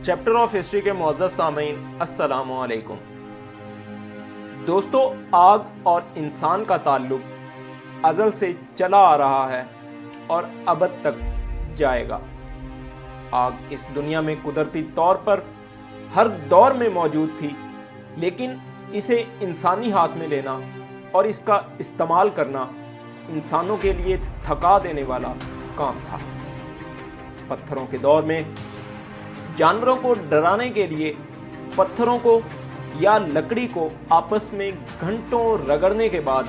Chapter of history کے معزز سامعین السلام علیکم دوستو، آگ اور انسان کا تعلق ازل سے چلا آ رہا ہے اور ابد تک جائے گا۔ آگ اس دنیا میں قدرتی طور پر ہر دور میں موجود تھی، لیکن اسے انسانی ہاتھ میں لینا اور اس کا استعمال کرنا انسانوں کے لیے تھکا دینے والا کام تھا۔ پتھروں کے دور میں جانوروں کو ڈرانے کے لیے پتھروں کو یا لکڑی کو آپس میں گھنٹوں رگڑنے کے بعد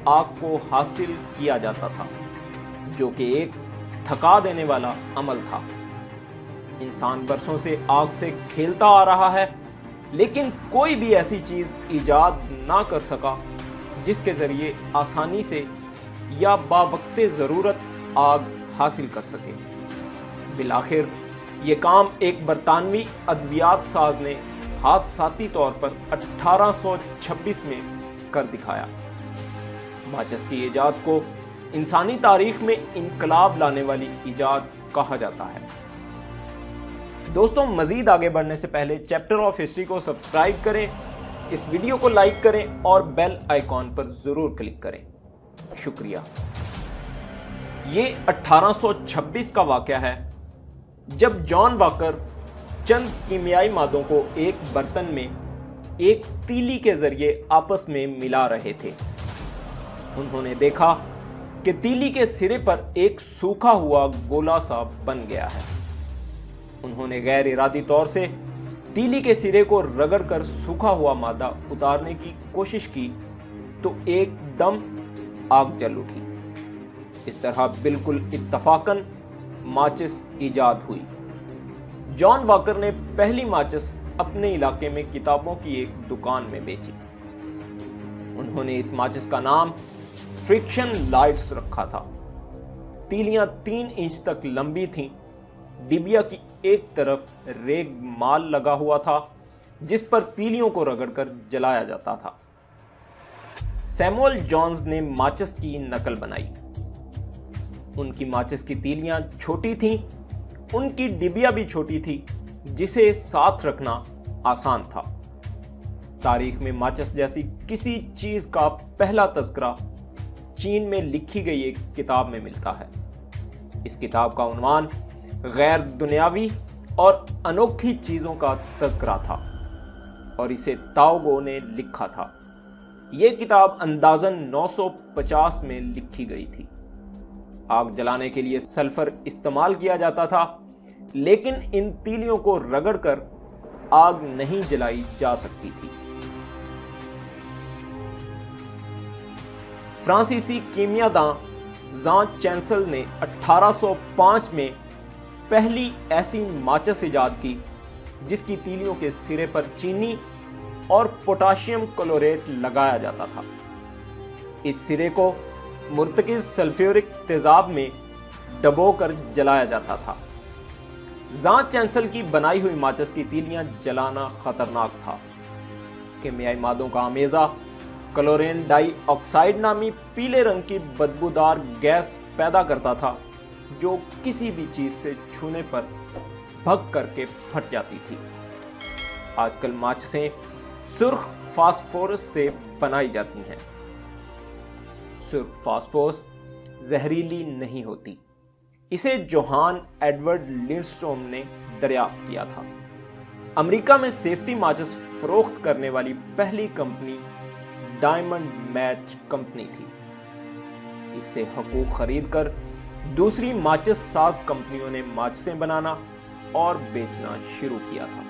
آگ کو حاصل کیا جاتا تھا، جو کہ ایک تھکا دینے والا عمل تھا۔ انسان برسوں سے آگ سے کھیلتا آ رہا ہے، لیکن کوئی بھی ایسی چیز ایجاد نہ کر سکا جس کے ذریعے آسانی سے یا باوقت ضرورت آگ حاصل کر سکے۔ بالآخر یہ کام ایک برطانوی ادویات ساز نے حادثاتی طور پر 1826 میں کر دکھایا۔ ماچس کی ایجاد کو انسانی تاریخ میں انقلاب لانے والی ایجاد کہا جاتا ہے۔ دوستوں، مزید آگے بڑھنے سے پہلے چیپٹر آف ہسٹری کو سبسکرائب کریں، اس ویڈیو کو لائک کریں اور بیل آئیکن پر ضرور کلک کریں۔ شکریہ۔ یہ 1826 کا واقعہ ہے، جب جان واکر چند کیمیائی مادوں کو ایک برتن میں ایک تیلی کے ذریعے آپس میں ملا رہے تھے۔ انہوں نے دیکھا کہ تیلی کے سرے پر ایک سوکھا ہوا گولا سا بن گیا ہے۔ انہوں نے غیر ارادی طور سے تیلی کے سرے کو رگڑ کر سوکھا ہوا مادہ اتارنے کی کوشش کی تو ایک دم آگ جل اٹھی۔ اس طرح بالکل اتفاقاً ماچس ایجاد ہوئی۔ جان واکر نے پہلی ماچس اپنے علاقے میں کتابوں کی ایک دکان میں بیچی۔ انہوں نے اس ماچس کا نام فرکشن لائٹس رکھا تھا۔ تیلیاں 3 انچ تک لمبی تھیں۔ ڈبیا کی ایک طرف ریگ مال لگا ہوا تھا جس پر تیلیوں کو رگڑ کر جلایا جاتا تھا۔ سیموئل جونز نے ماچس کی نقل بنائی۔ ان کی ماچس کی تیلیاں چھوٹی تھیں، ان کی ڈبیا بھی چھوٹی تھی، جسے ساتھ رکھنا آسان تھا۔ تاریخ میں ماچس جیسی کسی چیز کا پہلا تذکرہ چین میں لکھی گئی ایک کتاب میں ملتا ہے۔ اس کتاب کا عنوان غیر دنیاوی اور انوکھی چیزوں کا تذکرہ تھا اور اسے تاؤ گو نے لکھا تھا۔ یہ کتاب اندازاً 950 میں لکھی گئی تھی۔ آگ جلانے کے لیے سلفر استعمال کیا جاتا تھا، لیکن ان تیلیوں کو رگڑ کر آگ نہیں جلائی جا سکتی تھی۔ فرانسیسی کیمیا داں ژان چینسل نے 1805 میں پہلی ایسی ماچس ایجاد کی جس کی تیلیوں کے سرے پر چینی اور پوٹاشیم کلوریٹ لگایا جاتا تھا۔ اس سرے کو مرتکز سلفیورک تیزاب میں ڈبو کر جلایا جاتا تھا۔ ژان چینسل کی بنائی ہوئی ماچس کی تیلیاں جلانا خطرناک تھا۔ کیمیائی مادوں کا آمیزہ کلورین ڈائی آکسائڈ نامی پیلے رنگ کی بدبودار گیس پیدا کرتا تھا جو کسی بھی چیز سے چھونے پر بھگ کر کے پھٹ جاتی تھی۔ آج کل ماچسیں سرخ فاسفورس سے بنائی جاتی ہیں۔ سرخ فاسفورس زہریلی نہیں ہوتی۔ اسے جوہان ایڈورڈ لنڈسٹروم نے دریافت کیا تھا۔ امریکہ میں سیفٹی ماچس فروخت کرنے والی پہلی کمپنی ڈائمنڈ میچ کمپنی تھی۔ اس سے حقوق خرید کر دوسری ماچس ساز کمپنیوں نے ماچسیں بنانا اور بیچنا شروع کیا تھا۔